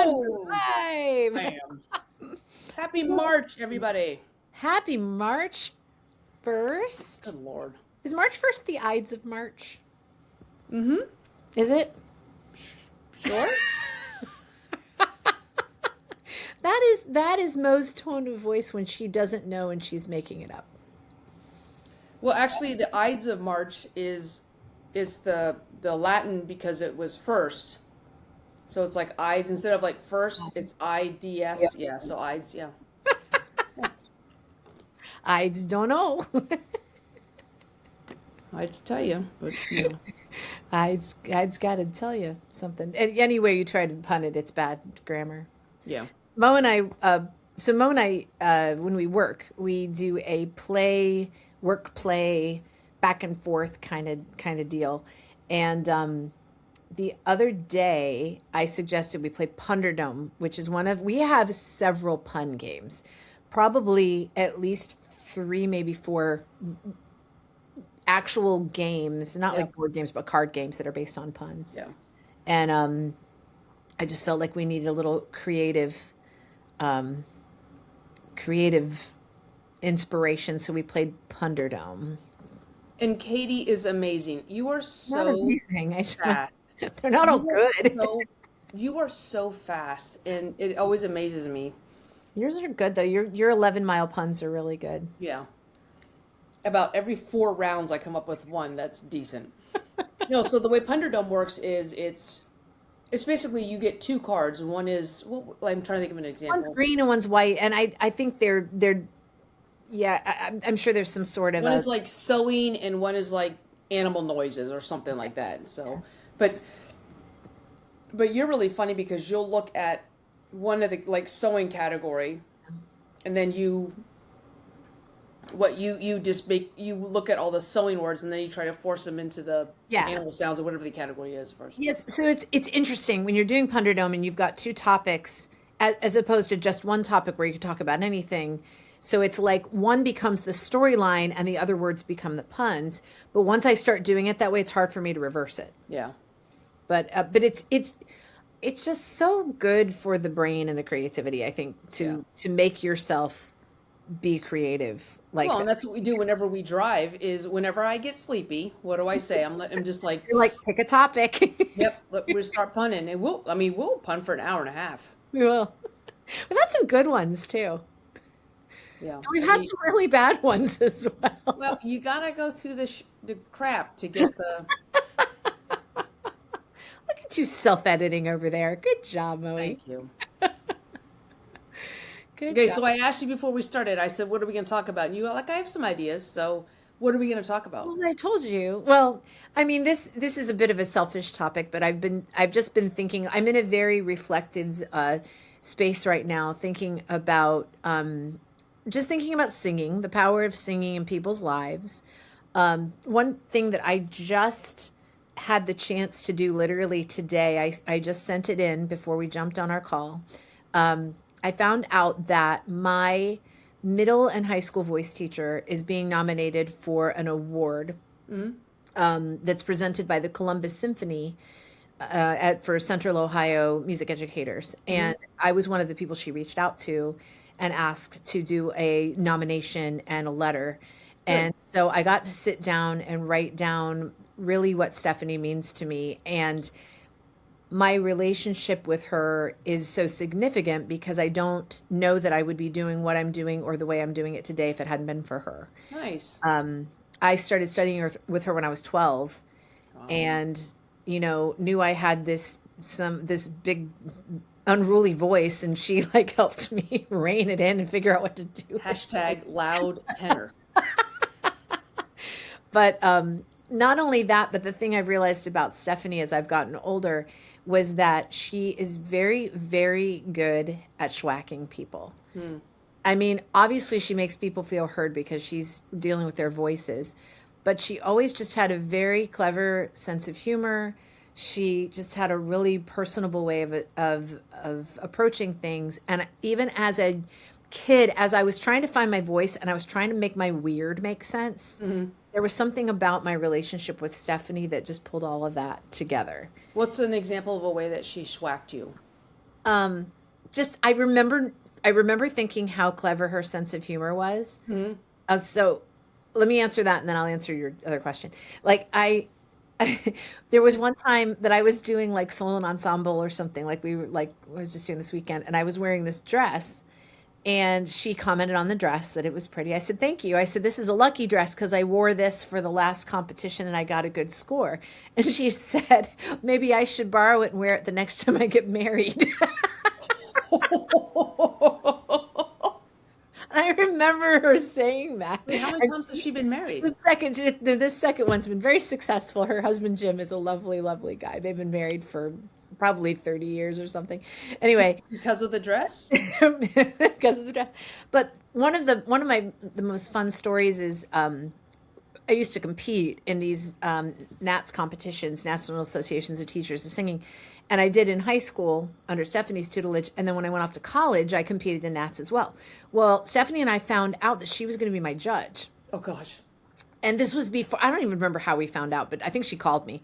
Whoa! live. Bam. Happy March, everybody. Happy March 1st. Good Lord. Is March 1st the Ides of March? Mm-hmm. Is it? Sure. That is Mo's tone of voice when she doesn't know and she's making it up. Well, actually, the Ides of March is the Latin because it was first. So it's like Ides instead of like first, it's IDS. Yeah, so Ides, yeah. Ides don't know. I'd tell you, but Ides got to tell you something. Any way you try to pun it, it's bad grammar. yeah. Mo and I, Mo and I, when we work, we do a work play, back and forth kind of deal. And the other day, I suggested we play Punderdome, which is we have several pun games, probably at least 3, maybe 4 actual games, not Yeah. like board games, but card games that are based on puns. Yeah. And I just felt like we needed a little creative inspiration, so we played Punderdome. And Katy is amazing. You are Not so amazing. fast. They're not all You are good. you are so fast, and it always amazes me. Yours are good though. Your 11-mile puns are really good. Yeah. About every 4 rounds, I come up with one that's decent. No, so the way Punderdome works is it's basically you get 2 cards. One is I'm trying to think of an One's example. green and one's white, and I think they're yeah. I'm sure there's some sort of One a is like sewing, and one is like animal noises or something like that. So, but you're really funny because you'll look at one of the like sewing category, and then you just you look at all the sewing words, and then you try to force them into the yeah. animal sounds or whatever the category is first. Yes, so it's interesting when you're doing Punderdome and you've got 2 topics as opposed to just one topic where you can talk about anything. So it's like one becomes the storyline and the other words become the puns. But once I start doing it that way, it's hard for me to reverse it. Yeah. But it's just so good for the brain and the creativity, I think, to make yourself be creative like Well, that. and that's what we do whenever we drive. Is whenever I get sleepy, what do I say? I'm just like, You're like, pick a topic. yep, we'll start punning, and we'll pun for an hour and a half. We will. We've had some good ones too. Yeah. And we've had some really bad ones as well. Well, you gotta go through the crap to get the. Look at you self-editing over there. Good job, Moe. Thank you. Good Okay, job. so I asked you before we started. I said, "What are we going to talk about?" And you were like, "I have some ideas." So, what are we going to talk about? Well, I told you. Well, I mean, this is a bit of a selfish topic, but I've just been thinking. I'm in a very reflective space right now, thinking about just thinking about singing, the power of singing in people's lives. One thing that I just had the chance to do literally today, I just sent it in before we jumped on our call. I found out that my middle and high school voice teacher is being nominated for an award that's presented by the Columbus Symphony for Central Ohio music educators. And I was one of the people she reached out to and asked to do a nomination and a letter. And so I got to sit down and write down really what Stephanie means to me. And my relationship with her is so significant because I don't know that I would be doing what I'm doing or the way I'm doing it today if it hadn't been for her. Nice. I started studying with her when I was 12 and, knew I had this big unruly voice, and she like helped me rein it in and figure out what to do. Hashtag loud tenor. But not only that, but the thing I've realized about Stephanie as I've gotten older was that she is very, very good at schwacking people. I mean, obviously she makes people feel heard because she's dealing with their voices, but she always just had a very clever sense of humor. She just had a really personable way of approaching things. And even as a kid, as I was trying to find my voice and I was trying to make my weird make sense, there was something about my relationship with Stephanie that just pulled all of that together. What's an example of a way that she schwacked you? Um, just I remember thinking how clever her sense of humor was. Hmm. So let me answer that and then I'll answer your other question. Like there was one time that I was doing like solo and ensemble or something like we were like I was just doing this weekend and I was wearing this dress and she commented on the dress that it was pretty. I said, "Thank you." I said, "This is a lucky dress because I wore this for the last competition and I got a good score." And she said, "Maybe I should borrow it and wear it the next time I get married." I remember her saying that. Wait, how many And times has she been married? this second one's been very successful. Her husband Jim is a lovely, lovely guy. They've been married for probably 30 years or something. Anyway, Because of the dress? because of the dress. But one of my the most fun stories is I used to compete in these NATS competitions, National Associations of Teachers of Singing, and I did in high school under Stephanie's tutelage. And then when I went off to college, I competed in NATS as well. Well, Stephanie and I found out that she was going to be my judge. Oh gosh. And this was before, I don't even remember how we found out, but I think she called me.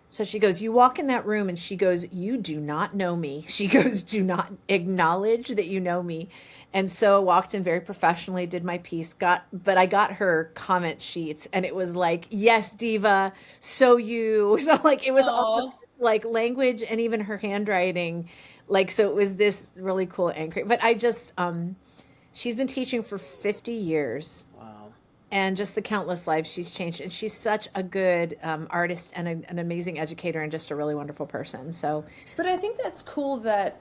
So she goes, "You walk in that room," and she goes, "You do not know me." She goes, "Do not acknowledge that you know me." And so walked in very professionally, did my piece, but I got her comment sheets and it was like, "Yes, diva, so you." So like it was all Oh, like language and even her handwriting. Like, so it was this really cool anchor. But I just, she's been teaching for 50 years wow. and just the countless lives she's changed. And she's such a good artist and an amazing educator and just a really wonderful person. So, But I think that's cool that,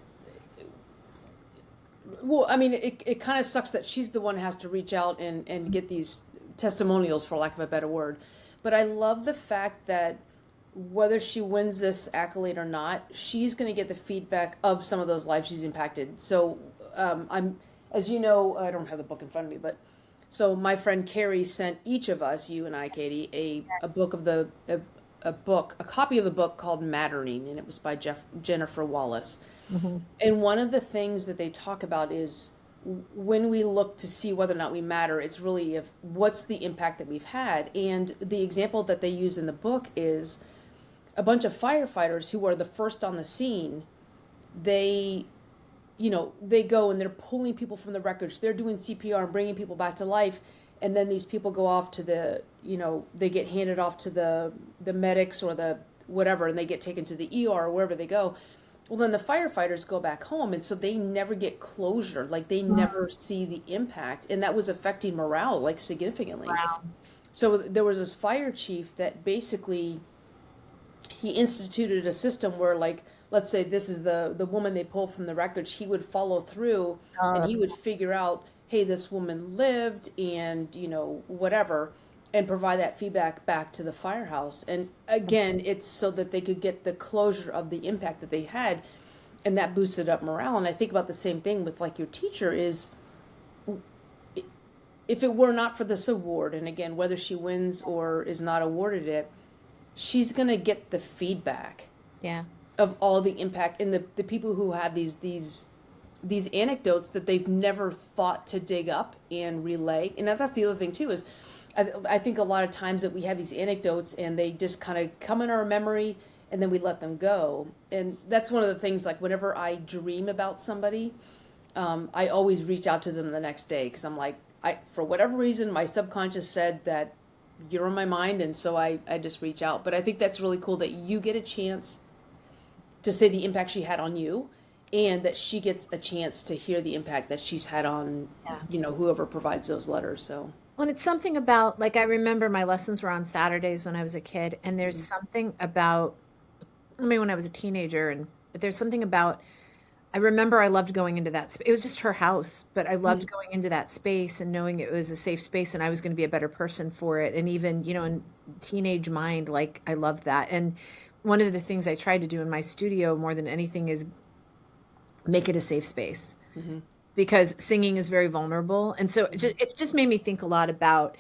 well, I mean, it kind of sucks that she's the one who has to reach out and get these testimonials, for lack of a better word. But I love the fact that whether she wins this accolade or not, she's going to get the feedback of some of those lives she's impacted. So as you know, I don't have the book in front of me, but so my friend Carrie sent each of us, you and I, Katie, a yes. book of a copy of the book called Mattering, and it was by Jennifer Wallace. Hmm. And one of the things that they talk about is when we look to see whether or not we matter, it's really if what's the impact that we've had. And the example that they use in the book is a bunch of firefighters who are the first on the scene. They, they go and they're pulling people from the wreckage. They're doing CPR and bringing people back to life. And then these people go off to they get handed off to the medics or the whatever, and they get taken to the ER or wherever they go. Well, then the firefighters go back home, and so they never get closure. Like they never see the impact, and that was affecting morale like significantly. Wow. So there was this fire chief that basically he instituted a system where, like, let's say this is the woman they pulled from the wreckage, he would follow through Oh, and he that's would cool. figure out, hey, this woman lived, and whatever, and provide that feedback back to the firehouse. And again, it's so that they could get the closure of the impact that they had, and that boosted up morale. And I think about the same thing with like your teacher is, if it were not for this award, and again, whether she wins or is not awarded it, she's going to get the feedback Yeah. of all the impact, and the people who have these anecdotes that they've never thought to dig up and relay. And that's the other thing too is I think a lot of times that we have these anecdotes and they just kind of come in our memory and then we let them go. And that's one of the things, like whenever I dream about somebody, I always reach out to them the next day because I'm like, for whatever reason, my subconscious said that you're on my mind, and so I just reach out. But I think that's really cool that you get a chance to say the impact she had on you, and that she gets a chance to hear the impact that she's had on, Yeah. whoever provides those letters. So, Well, it's something about, like, I remember my lessons were on Saturdays when I was a kid, and there's something about, I mean, when I was a teenager, but there's something about, I remember I loved going into that space. It was just her house, but I loved going into that space and knowing it was a safe space and I was going to be a better person for it. And even, in teenage mind, like, I loved that. And one of the things I tried to do in my studio more than anything is make it a safe space mm-hmm. because singing is very vulnerable. And so it's just made me think a lot about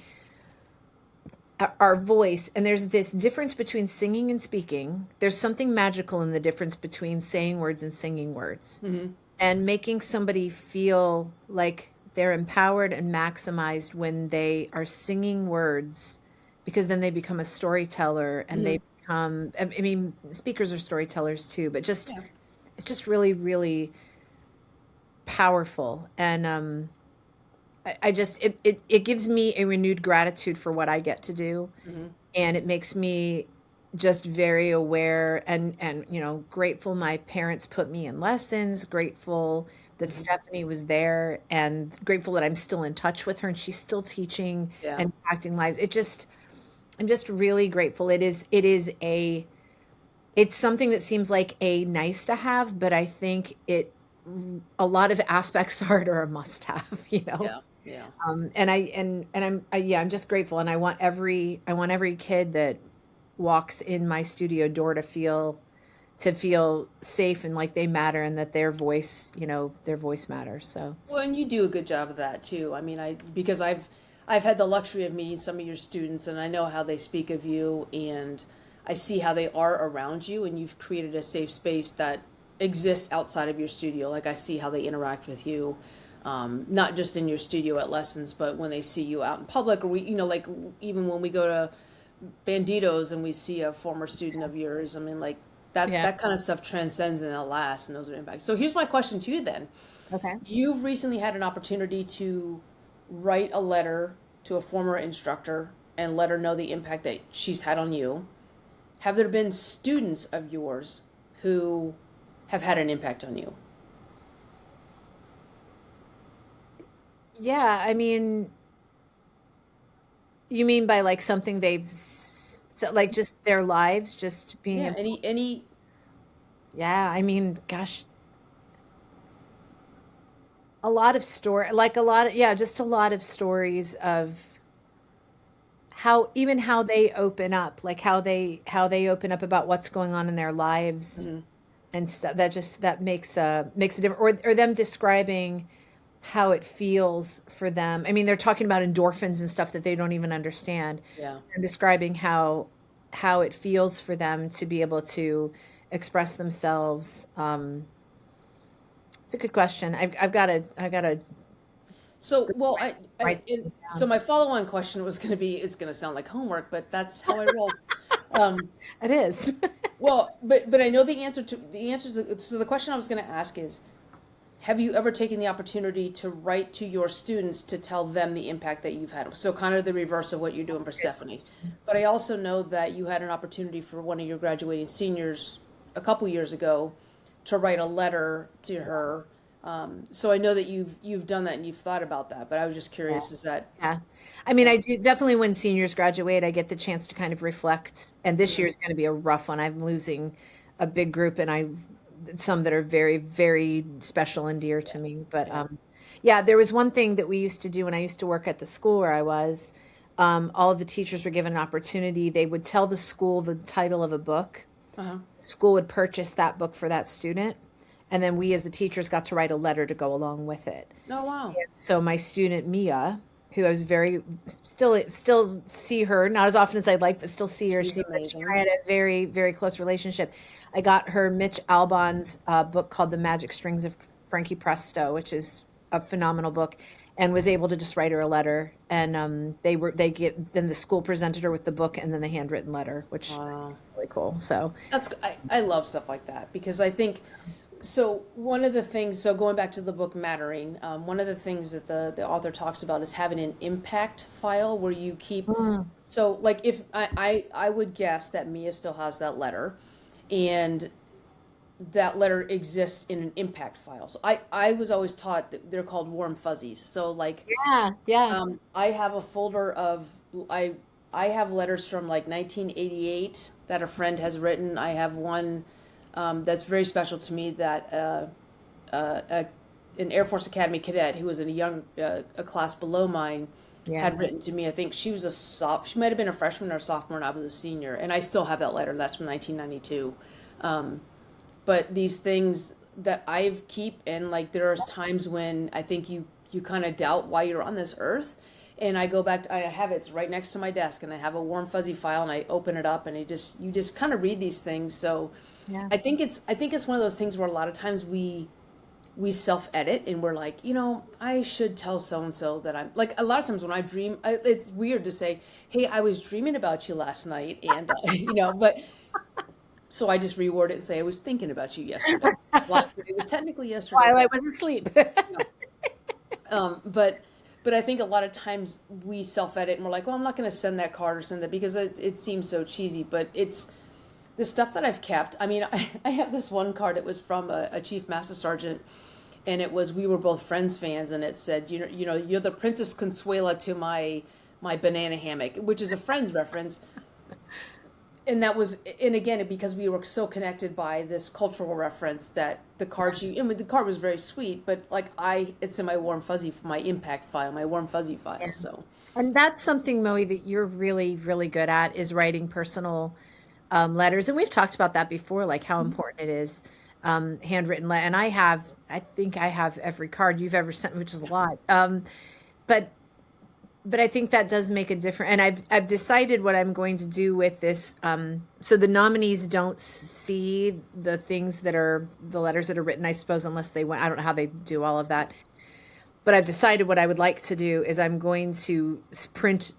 our voice. And there's this difference between singing and speaking. There's something magical in the difference between saying words and singing words, Mm-hmm. and making somebody feel like they're empowered and maximized when they are singing words, because then they become a storyteller and Mm-hmm. they become, I mean, speakers are storytellers too, but just Yeah. it's just really, really powerful. And I just it gives me a renewed gratitude for what I get to do, Hmm. and it makes me just very aware and grateful my parents put me in lessons, grateful that Hmm. Stephanie was there, and grateful that I'm still in touch with her and she's still teaching Yeah. and impacting lives. I'm just really grateful. It's something that seems like a nice to have, but I think a lot of aspects are it are a must have, you know. Yeah. Yeah. Yeah, I'm just grateful, and I want every kid that walks in my studio door to feel safe and like they matter and that their voice matters. So Well, and you do a good job of that too. I mean, because I've had the luxury of meeting some of your students, and I know how they speak of you, and I see how they are around you, and you've created a safe space that exists outside of your studio. Like I see how they interact with you, not just in your studio at lessons, but when they see you out in public, or like even when we go to Banditos and we see a former student of yours. I mean, like yeah. that kind of stuff transcends and it lasts, and those are impacts. So here's my question to you then. Okay. You've recently had an opportunity to write a letter to a former instructor and let her know the impact that she's had on you. Have there been students of yours who have had an impact on you? Yeah, I mean, you mean by like something so like just their lives just being Yeah, any yeah, I mean, gosh, a lot of story, like a lot of, yeah, just a lot of stories of how they open up, like how they open up about what's going on in their lives mhm, and stuff. That makes a difference. Or them describing how it feels for them. I mean, they're talking about endorphins and stuff that they don't even understand. yeah. They're describing how it feels for them to be able to express themselves. It's a good question. I've got to So, well, write and things so down. my follow-on question was going to be, it's going to sound like homework, but that's how I roll. Um, It is. well, but I know so the question I was going to ask is, have you ever taken the opportunity to write to your students to tell them the impact that you've had? So kind of the reverse of what you're doing for Stephanie. But I also know that you had an opportunity for one of your graduating seniors a couple years ago to write a letter to her. So I know that you've done that and you've thought about that. But I was just Yeah. curious, is that Yeah. I mean, yeah. I do definitely when seniors graduate, I get the chance to kind of reflect. And this year Mhm. is going to be a rough one. I'm losing a big group and some that are very, very special and dear to me. But Yeah. yeah, there was one thing that we used to do when I used to work at the school where I was. All of the teachers were given an opportunity. They would tell the school the title of a book. Uh-huh. School would purchase that book for that student. And then we as the teachers got to write a letter to go along with it. Oh, wow. So my student Mia, who I was very still see her, not as often as I'd like, but still see her. She's She and amazing. I had a very, very close relationship. I got her Mitch Albon's book called The Magic Strings of Frankie Presto, which is a phenomenal book, and was able to just write her a letter. And then the school presented her with the book and then the handwritten letter, which Wow. really cool. So I love stuff like that because I think so. One of the things, so going back to the book Mattering, one of the things that the author talks about is having an impact file where you keep. mm, So, like, if I would guess that Mia still has that letter, and that letter exists in an impact file. So I was always taught that they're called warm fuzzies. So, like, yeah, yeah, I have a folder of I I have letters from like 1988 that a friend has written. I have one that's very special to me that a, an Air Force Academy cadet who was in a class below mine yeah. had written to me. I think she was she might have been a freshman or a sophomore, and I was a senior. And I still have that letter. That's from 1992. But these things that I keep, and like there's times when I think you kind of doubt why you're on this earth. And I go back to, I have it, it's right next to my desk, and I have a warm fuzzy file, and I open it up, and you just kind of read these things. So Yeah. I think it's one of those things where a lot of times we self edit, and we're like, I should tell so and so that I'm like, a lot of times when I dream, it's weird to say, hey, I was dreaming about you last night, and but So I just reword it and say, I was thinking about you yesterday. Well, it was technically yesterday. While So, I was asleep. yeah. But I think a lot of times we self-edit and we're like, well, I'm not going to send that card or send that because it seems so cheesy. But it's the stuff that I've kept. I mean, I have this one card. It was from a chief master sergeant, and it was we were both Friends fans, and it said, you're the Princess Consuela to my banana hammock, which is a Friends reference. And that was, and again, because we were so connected by this cultural reference that the card the card was very sweet, but like it's in my warm fuzzy, my impact file, my warm fuzzy file. Yeah. So And that's something, Moe, that you're really, really good at is writing personal letters. And we've talked about that before, like how important it is, handwritten letter. And I think I have every card you've ever sent me, which is a lot. But but I think that does make a difference. And I've decided what I'm going to do with this. So the nominees don't see the things that are the letters that are written, I suppose, unless they went. I don't know how they do all of that. But I've decided what I would like to do is I'm going to print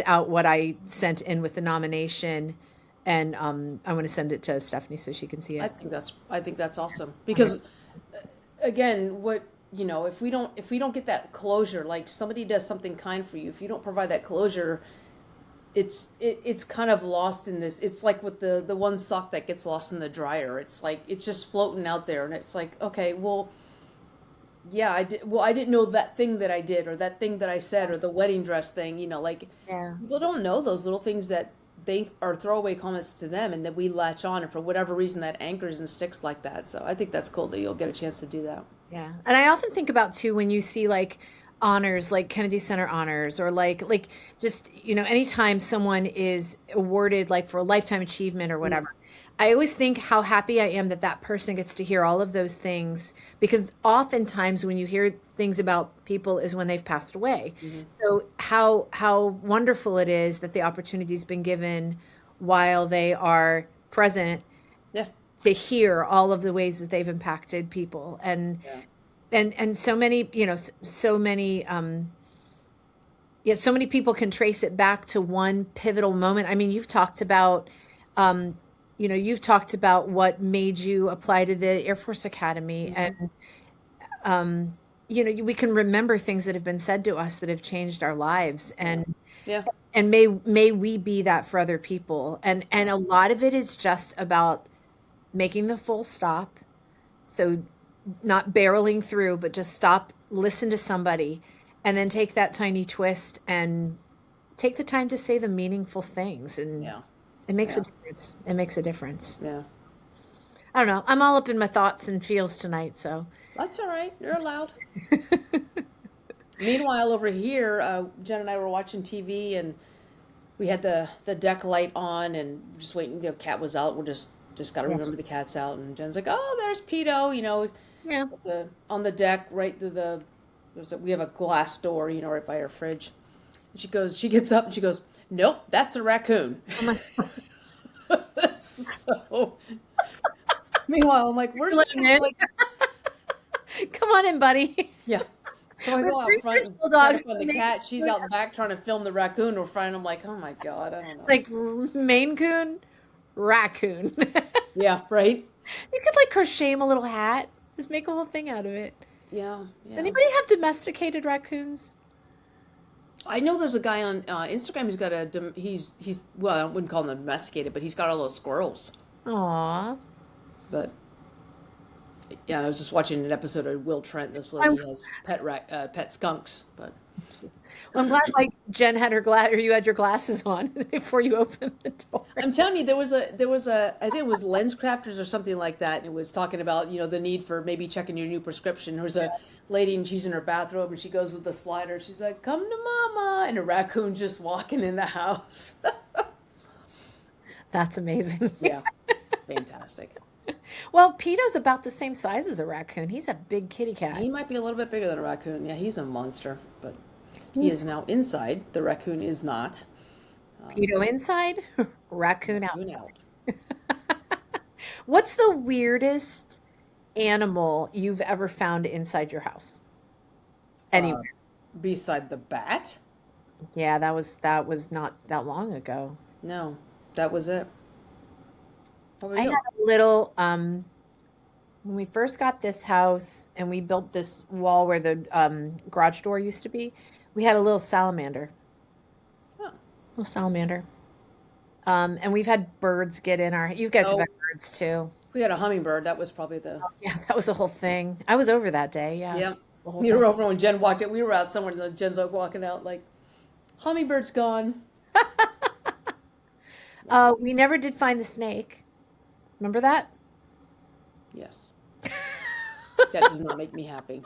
out what I sent in with the nomination, and I'm going to send it to Stephanie so she can see I it. think that's awesome because again, if we don't get that closure, like somebody does something kind for you, if you don't provide that closure, it's kind of lost in this. It's like with the one sock that gets lost in the dryer. It's like it's just floating out there, and it's like, okay, well, yeah, I did. Well, I didn't know that thing that I did, or that thing that I said, or the wedding dress thing. Like Yeah. people don't know those little things that they are throwaway comments to them, and that we latch on, and for whatever reason that anchors and sticks like that. So I think that's cool that you'll get a chance to do that. Yeah. And I often think about too when you see like honors, like Kennedy Center honors, or like just, anytime someone is awarded like for a lifetime achievement or Mm. whatever. I always think how happy I am that that person gets to hear all of those things, because oftentimes when you hear things about people is when they've passed away. Mm-hmm. So how wonderful it is that the opportunity's been given while they are present Yeah, to hear all of the ways that they've impacted people. And yeah, and so many, so many yeah, so many people can trace it back to one pivotal moment. I mean, um you've talked about what made you apply to the Air Force Academy. mm-hmm. And we can remember things that have been said to us that have changed our lives. Yeah, yeah, And may we be that for other people. And a lot of it is just about making the full stop. So not barreling through, but just stop, listen to somebody, and then take that tiny twist and take the time to say the meaningful things. And yeah, it makes a yeah, difference. It makes a difference. yeah. I don't know. I'm all up in my thoughts and feels tonight. So That's all right. You're allowed. Meanwhile, over here, Jen and I were watching TV, and we had the deck light on, and just waiting. Cat was out. We're just got to yeah. remember the cat's out. And Jen's like, "Oh, there's Peto." Yeah. On the deck, right to we have a glass door, right by our fridge. And she gets up and she goes, "Nope, that's a raccoon." Oh my, So, meanwhile, I'm like, "Where's let him in. like, Come on in, buddy. yeah." So I We're go out three front and try to bulldogs. find the cat. She's out back trying to film the raccoon. We're finding. I'm like, "Oh my God, I don't It's know." like Maine Coon, raccoon. Yeah, right. You could like crochet him a little hat. Just make a whole thing out of it. Yeah, Does yeah. anybody have domesticated raccoons? I know there's a guy on Instagram who's got he's well, I wouldn't call him domesticated, but he's got all those squirrels. Aw. But yeah, I was just watching an episode of Will Trent. This I'm, lady has pet skunks, but I'm glad like Jen had or you had your glasses on before you opened the door. I'm telling you, there was I think it was Lens Crafters or something like that, and it was talking about the need for maybe checking your new prescription. There was a lady and she's in her bathrobe and she goes with the slider. She's like, "Come to mama," and a raccoon just walking in the house. That's amazing. Yeah, fantastic. Well, Peto's about the same size as a raccoon. He's a big kitty cat. He might be a little bit bigger than a raccoon. Yeah, he's a monster, but he is He's now inside. The raccoon is not. Peto inside, raccoon Raccoon outside. out. What's the weirdest animal you've ever found inside your house? Uh, Anywhere. Beside the bat? Yeah, that was not that long ago. No, that was it. How about I had you? a little when we first got this house and we built this wall where the garage door used to be, we had a little salamander. Oh. Little salamander. And we've had birds get in our, you guys have had Oh, birds too. we had a hummingbird. That was probably the, Yeah, that was the whole thing. I was over that day. Yeah, yeah. the whole You thing. were over when Jen walked in. We were out somewhere, and then Jen's like walking out, like, hummingbird's gone. Yeah. We never did find the snake. Remember that? Yes. That does not make me happy.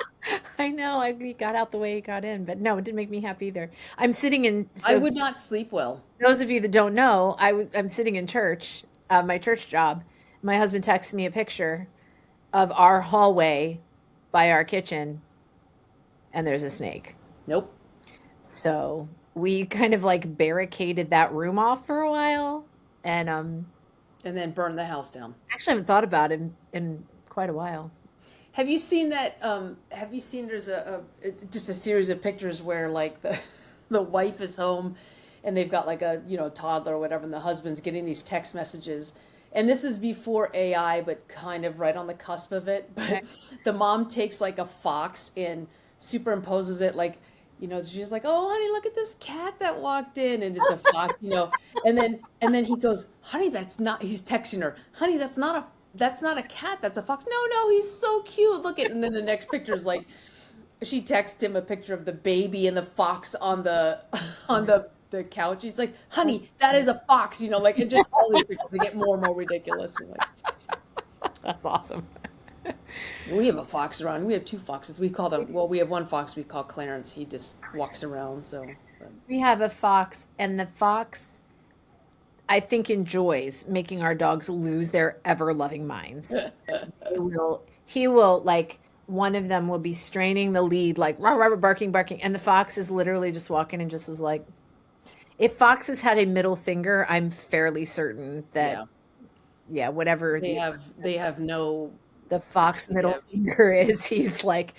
I know. We got out the way he got in, but no, it didn't make me happy either. I'm sitting in, I so would not sleep well. those of you that don't know, I'm sitting in church, my church job. My husband texted me a picture of our hallway by our kitchen, and there's a snake. Nope. So we kind of like barricaded that room off for a while, and And then burn the house down. actually haven't thought about it in quite a while. Have you seen that? Have you seen there's just a series of pictures where like the wife is home, and they've got like a toddler or whatever, and the husband's getting these text messages, and this is before AI, but kind of right on the cusp of it. Okay. But the mom takes like a fox and superimposes it like. She's like, "Oh, honey, look at this cat that walked in," and it's a fox, and then he goes, "Honey, that's not." He's texting her, "Honey, that's not a cat, that's a fox." "No, no, he's so cute. Look at." And then the next picture is like, she texts him a picture of the baby and the fox on the on the couch. He's like, "Honey, that is a fox." Like it just all these pictures they get more and more ridiculous. And like, That's awesome. we have a fox around. We have two foxes. We call them. Well, we have one fox we call Clarence. He just walks around. So, but, We have a fox, and the fox, I think, enjoys making our dogs lose their ever-loving minds. He will like one of them will be straining the lead, like rah, rah, rah, barking, barking, and the fox is literally just walking and just is like, if foxes had a middle finger, I'm fairly certain that yeah, yeah, whatever they have no. the fox middle Yeah. finger is, he's like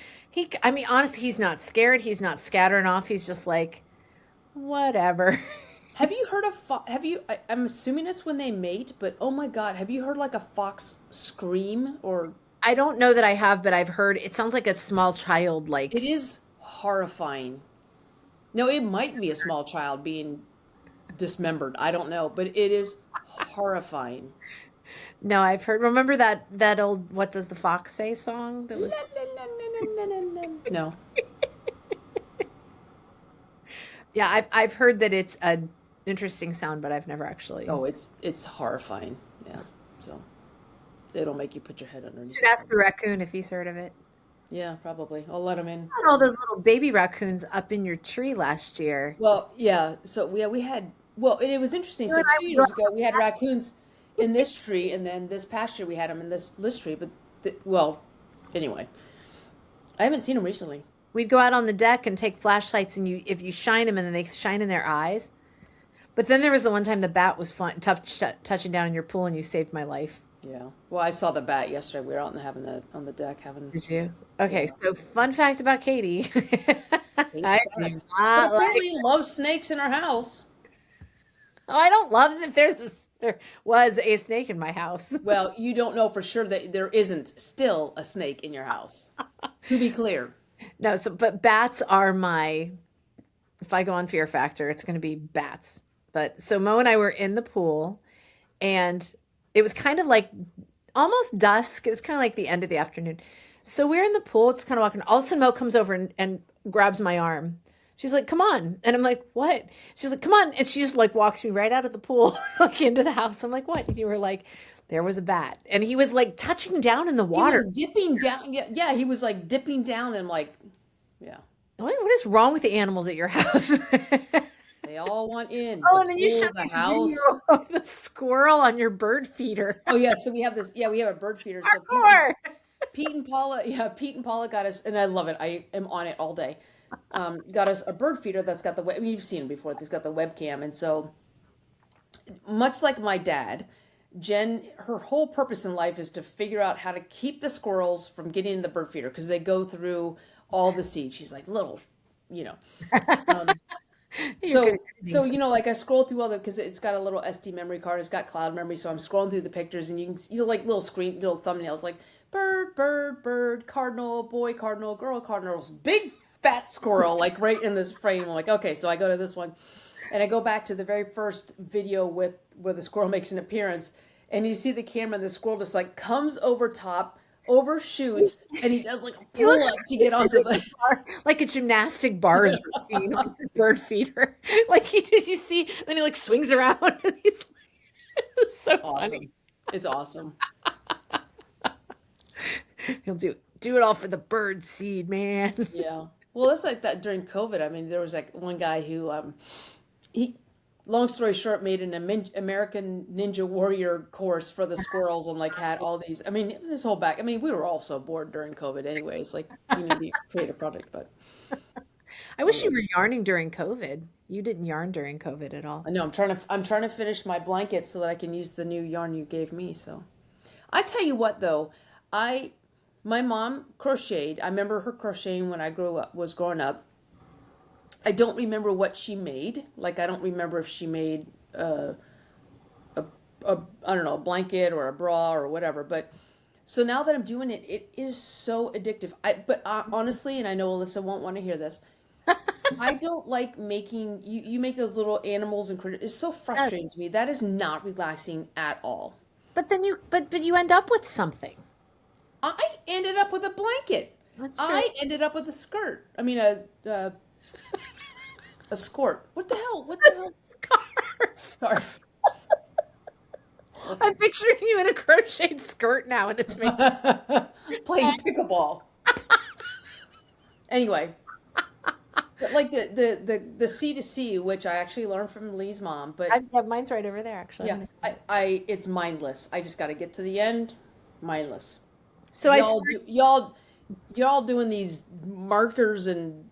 I mean, honestly, he's not scared, he's not scattering off, he's just like whatever. Have you heard of have you I'm assuming it's when they mate, but oh my God, have you heard like a fox scream or I don't know that I have, but I've heard it sounds like a small child it like is horrifying. No, it might be a small child being dismembered. I don't know, but it is horrifying. no, I've heard, remember that old "What Does the Fox Say" song that La, was la, la, la, la, la, la, la. No. yeah, I've heard that it's a interesting sound, but I've never actually Oh, it's horrifying. Yeah. So it'll make you put your head underneath should the ask the cover. raccoon if he's heard of it. Yeah, probably. I'll let him in. All those little baby raccoons up in your tree last year. Well, yeah. So we had well, and it was interesting. You So and I two would years run. ago we had raccoons in this tree, and then this past year we had them in this tree. But well, anyway, I haven't seen them recently. We'd go out on the deck and take flashlights, and if you shine them, and then they shine in their eyes. But then there was the one time the bat was touching down in your pool, and you saved my life. Yeah. Well, I saw the bat yesterday. We were out and having on the deck having. Did you? Okay, Yeah. so fun fact about Katie. Hates I do bats, but not like. apparently loves snakes in her house. Oh, I don't love that there was a snake in my house. Well, you don't know for sure that there isn't still a snake in your house. To be clear. No, so but bats are my. If I go on Fear Factor, it's going to be bats. But so Mo and I were in the pool, and it was kind of like almost dusk. It was kind of like the end of the afternoon. So we're in the pool, just kind of walking. All of a sudden, Mo comes over and grabs my arm. She's like, "Come on," and I'm like, "What?" She's like, "Come on," and she just like walks me right out of the pool, like into the house. I'm like, "What?" And you were like, "There was a bat," and he was like touching down in the He water. was dipping down. Yeah, yeah, he was like dipping down and like, yeah. What is wrong with the animals at your house? They all want in Oh, the and then you pool, showed the me a house. video of the squirrel on your bird feeder. Oh yeah, so we have this. Yeah, we have a bird feeder. So Parkour! Pete and Paula, yeah, Pete and Paula got us, and I love it. I am on it all day. Got us a bird feeder that's got the. I mean, you've seen it before. It's got the webcam, and so much like my dad, Jen, her whole purpose in life is to figure out how to keep the squirrels from getting in the bird feeder because they go through all the seeds. She's like little, you know. Um, You're good at So editing. you know, like I scroll through all the because it's got a little SD memory card, it's got cloud memory, so I'm scrolling through the pictures, and you know, like little thumbnails, like bird, bird, bird, cardinal, boy, cardinal, girl, cardinals, big fat squirrel, like right in this frame. I'm like, okay, so I go to this one, and I go back to the very first video with where the squirrel makes an appearance, and you see the camera, and the squirrel just like comes over top, overshoots, and he does like a He pull looks up to get onto the. like a gymnastic bars routine with the bird feeder. Like he just, you see, then he like swings around and he's like, it's so funny. Awesome. It's awesome. He'll do it all for the bird seed, man. Yeah. Well, it's like that during COVID. I mean, there was like one guy who, he, long story short, made an American Ninja Warrior course for the squirrels and like had all these. I mean, this whole back. I mean, we were all so bored during COVID, anyways. Like, you need to create a project, but I I wish you love were it. yarning during COVID. You didn't yarn during COVID at all. I know I'm trying to finish my blanket so that I can use the new yarn you gave me. So I tell you what, though, I my mom crocheted. I remember her crocheting when I was growing up. I don't remember what she made. Like I don't remember if she made a, I don't know, a blanket or a bra or whatever. But so now that I'm doing it, it is so addictive. But honestly, and I know Alyssa won't want to hear this. I don't like making you make those little animals and critters. It's so Yes. frustrating to me. That is not relaxing at all. But then but you end up with something. I ended up with a blanket. That's true. I ended up with a skirt. I mean a skirt. What the hell? What the A hell? scarf. Scarf. I'm Listen. picturing you in a crocheted skirt now, and it's making. Playing pickleball. Anyway, but like the C to C, which I actually learned from Lee's mom, but Yeah, mine's right over there, actually. yeah, I it's mindless. I just got to get to the end, mindless. So I Y'all doing these markers and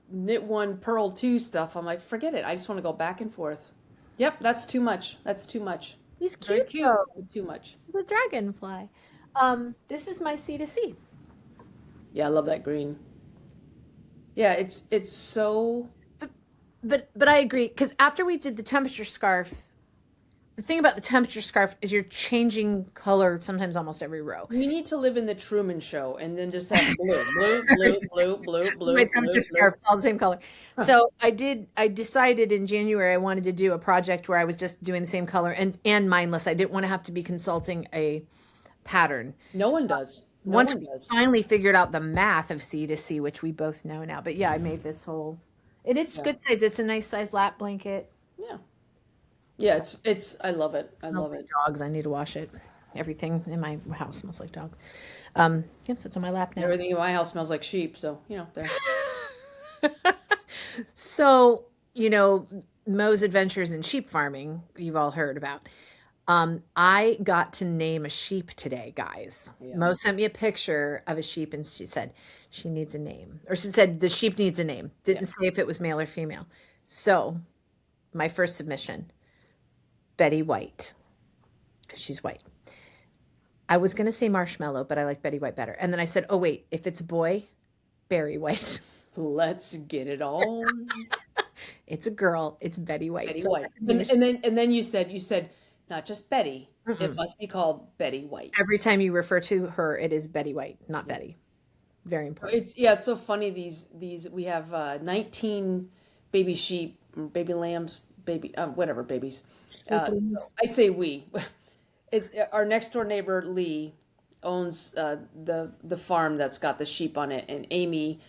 knit one, purl two stuff. I'm like, forget it. I just want to go back and forth. Yep, that's too much. That's too much. he's Very cute cute, though. but too much. The dragonfly. This is my C to C. Yeah, I love that green. Yeah, it's so. But I agree because after we did the temperature scarf, the thing about the temperature scarf is you're changing color sometimes almost every row. We need to live in the Truman Show and then just have blue, blue, blue, blue, blue, This is my blue, temperature blue, blue. scarf, all the same color. So I decided in January I wanted to do a project where I was just doing the same color and mindless. I didn't want to have to be consulting a pattern. No one does. No Once one we does. finally figured out the math of C to C, which we both know now. But yeah, I made this whole, and it's Yeah. good size. It's a nice size lap blanket. Yeah. Yeah, it's I love it. I Smells love like it. dogs. I need to wash it. Everything in my house smells like dogs. Yeah, so it's on my lap now. Everything in my house smells like sheep, so there. So, Mo's adventures in sheep farming, you've all heard about. I got to name a sheep today, guys. Yeah. Mo sent me a picture of a sheep and she said she needs a name. Or she said the sheep needs a name. Yeah. Didn't say if it was male or female. So, my first submission, Betty White, because she's white. I was going to say Marshmallow, but I like Betty White better. And then I said, oh, wait, if it's a boy, Barry White. Let's get it on. It's a girl. It's Betty White. Betty So White. that's a name. And then you said not just Betty. It Mm-mm. must be called Betty White. Every time you refer to her, it is Betty White, not Betty. Very important. It's so funny these we have 19 baby sheep, baby lambs, baby whatever babies. So I say we. It's our next door neighbor Lee owns the farm that's got the sheep on it, and Amy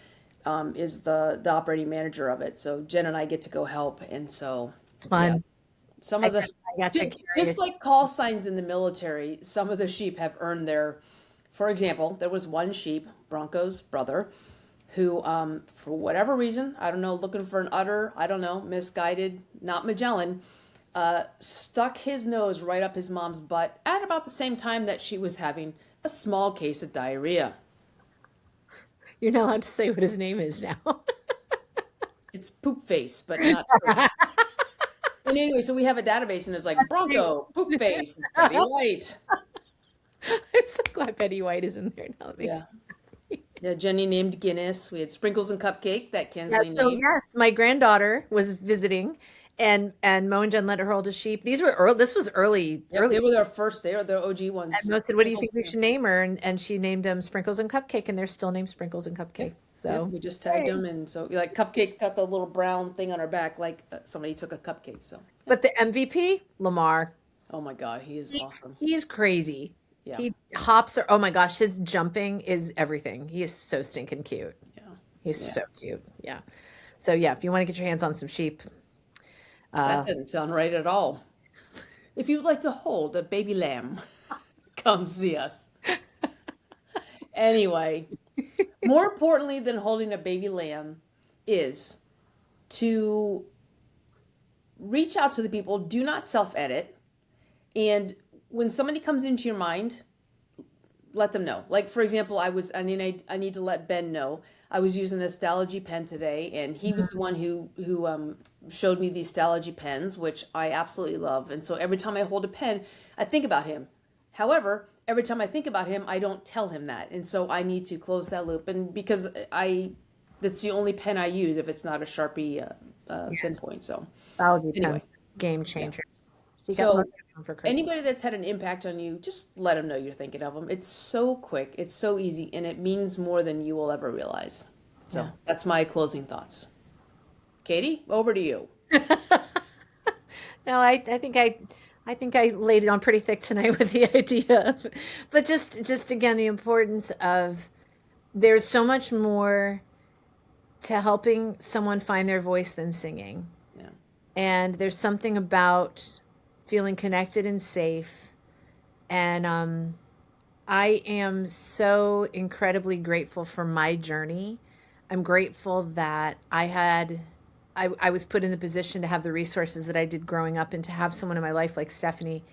is the operating manager of it. So Jen and I get to go help, and so yeah, Fun. some I, of the I got to carry just it. like call signs in the military, some of the sheep have earned their. For example, there was one sheep, Bronco's brother, who, for whatever reason, I don't know, looking for an udder, I don't know, misguided, not Magellan, stuck his nose right up his mom's butt at about the same time that she was having a small case of diarrhea. You're not allowed to say what his name is now. It's poop face, but not poop. And anyway, so we have a database and it's like Bronco, poop face, Betty White. I'm so glad Betty White is in there now. That makes Yeah. Yeah, Jenny named Guinness. We had Sprinkles and Cupcake that Yeah, Kensley so named. yes, my granddaughter was visiting and Mo and Jen let her hold a sheep. These were early, this was early, Yep, early. they were their first. They were their OG And ones. Mo said, "What do you Sprinkles think we and should name her?" And she named them Sprinkles and Cupcake, and they're still named Sprinkles and Yep. Cupcake. Yep. So, We just tagged hey. them, and so like Cupcake got the little brown thing on her back, like somebody took a cupcake. So, yeah. But the MVP, Lamar, Oh my God, he is he, awesome. he's crazy. Yeah, He hops, or oh my gosh, his jumping is everything. He is so stinking cute. yeah, He's yeah. so cute. Yeah. So yeah, if you want to get your hands on some sheep, That uh, didn't sound right at all. If you'd like to hold a baby lamb, come see us. Anyway, more importantly than holding a baby lamb is to reach out to the people. Do not self-edit. And when somebody comes into your mind, let them know. Like for example, I need to let Ben know. I was using a Stalogy pen today, and he was the one who showed me these Stalogy pens, which I absolutely love. And so every time I hold a pen, I think about him. However, every time I think about him, I don't tell him that, and so I need to close that loop. And because that's the only pen I use if it's not a Sharpie thin yes, point. So Stalogy anyway, pens, game yeah. changers. She got So one for Christmas. anybody that's had an impact on you, just let them know you're thinking of them. It's so quick, it's so easy, and it means more than you will ever realize. So Yeah. that's my closing thoughts. Katie, over to you. No, I think I laid it on pretty thick tonight with the idea of, but just again the importance of there's so much more to helping someone find their voice than singing. Yeah. And there's something about feeling connected and safe. And I am so incredibly grateful for my journey. I'm grateful that I was put in the position to have the resources that I did growing up and to have someone in my life like Stephanie.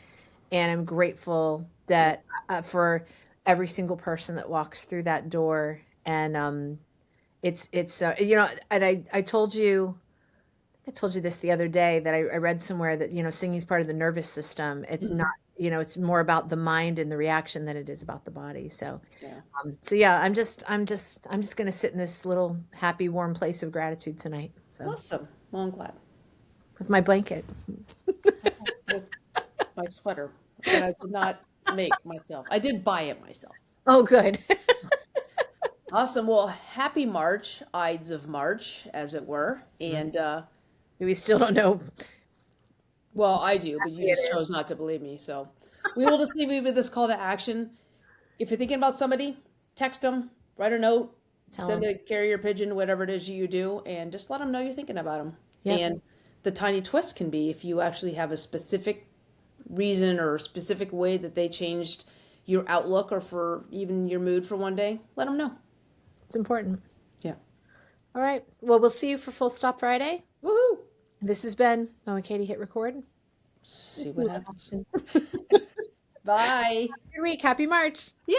And I'm grateful that for every single person that walks through that door. And it's you know, and I told you this the other day that I read somewhere that, you know, singing is part of the nervous system. It's not, Mhm. you know, it's more about the mind and the reaction than it is about the body. So, Yeah. so yeah, I'm just going to sit in this little happy, warm place of gratitude tonight. So, Awesome. Well, I'm glad. with my blanket. With my sweater that I did not make myself. I did buy it myself. Oh, good. Awesome. Well, happy March, Ides of March, as it were. And We still don't know. well, I do, but you It just is. chose not to believe me. So we will just leave you with this call to action. If you're thinking about somebody, text them, write a note, Tell send them. a carrier pigeon, whatever it is you do, and just let them know you're thinking about them. Yep. And the tiny twist can be if you actually have a specific reason or a specific way that they changed your outlook or for even your mood for one day, let them know. It's important. Yeah. All right. Well, we'll see you for Full Stop Friday. Woohoo! This has been Mo and Katie hit record. See what happens. Good Bye. week. Happy March. Yay!